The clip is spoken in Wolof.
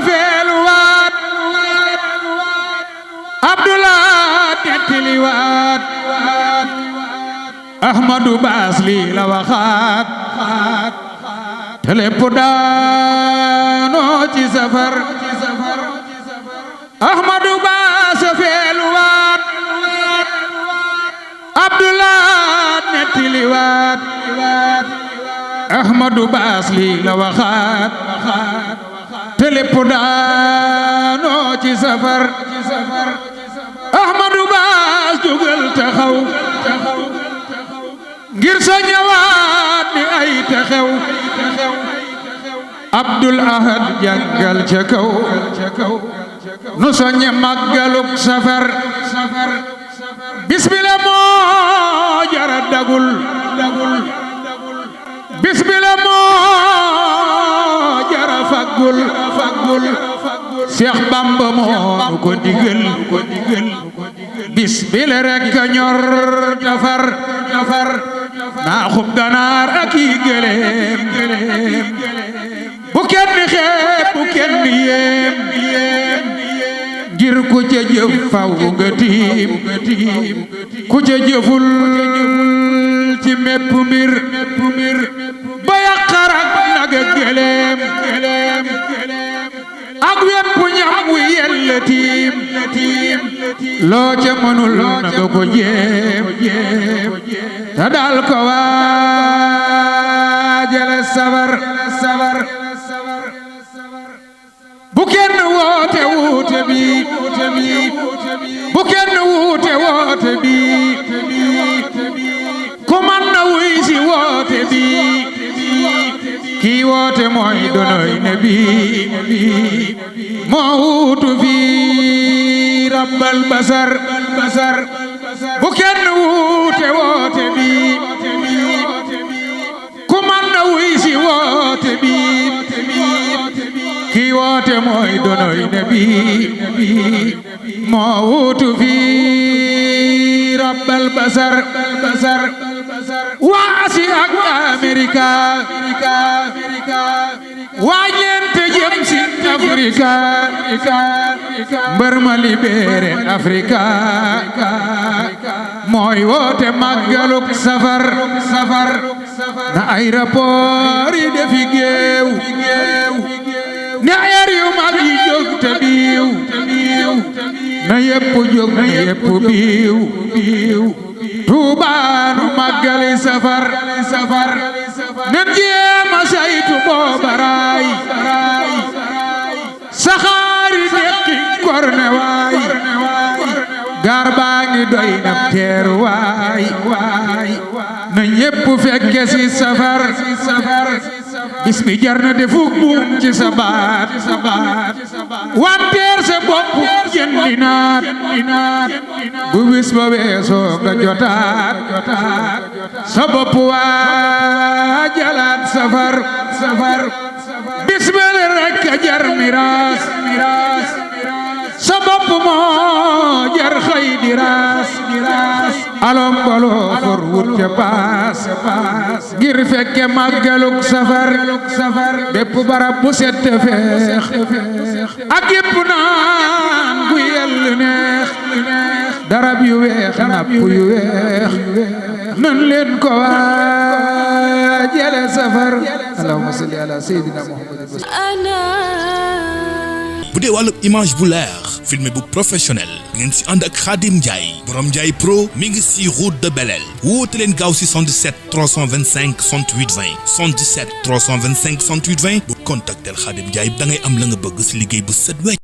feeluwaat Abdulaat nettaliwaat Ahmadu Baas lii la waxaat te lépp daanoo ci safar Ahmadu Baas feeluwaat Abdulaat nettaliwaat Ahmadu Baas lii la waxaat te lépp daanoo ci safar Ahmadu Baas jógal taxaw ngir sa ñëwaat ni ay taxaw Abdul Ahad jàngal ca kaw nu soññe màggaluk safar bismillah moo jara dagul bismillah moo jara faggul Seex Bamba moo ko digal bismillah rek a ñor tafar naa xub ganaar ak i gëléem bu kenn xeeb bu kenn yéem ngir ku ca jëf faw nga tiim ku ca jëful ci mépp mbir ba yàqar ak nag ak gëléem ak wépp ñam wu yella tiim loo ca mënul na nga ko jéem ta daal ko waajale safar bu kenn woote wuute bi bu kenn wuute woote bi ku man na wuy si woote bi kii woote mooy donoy nabi moo wuutu fi rabbal basar bu kenn wuute woote bi ku man na wuy si woote bi kii woote mooy donoy nabi moo wuutu fi rabbal basar waa Asi ak Amerika waa ñeente jëm si Afrika mbër ma libéré Afrika mooy woote màggaluk safar na aéroport yi defi géew ne air yu mag yi jóg te biiw na yépp jóg na yépp biiw Tuubaanu màggali safar nen jéema saytu boobaraay saxaari dekki korne waay gaar baa ngi doy na teeru waay na ñépp fekke si safar bis bi jar na defuk buum ci sa baat wanteer sa bopp jëndi naat bu bis ba weesoo nga jotaat sa bopp waa jalaat safar bismil rek a jar miraas sa bopp moo jar xëy di raas alom baloo for wut ca paas ngir fekke màggaluk safar bépp barab bu set feex ak yépp naan bu yell neex darab yu weex napp yu weex nan leen ko waajale safar allahumma salli ala sayyidina muhammad. bu dee wàllu image bu leer filmé bu professionnel ngeen si ànd ak Khadim Ndiaye borom Ndiaye Pro mi ngi si route de Belel woote leen gaaw si 77 325 68 20 77 325 68 20 bu contactel Khadim Ndiaye da ngay am la nga bëgg si liggéey bu set wecc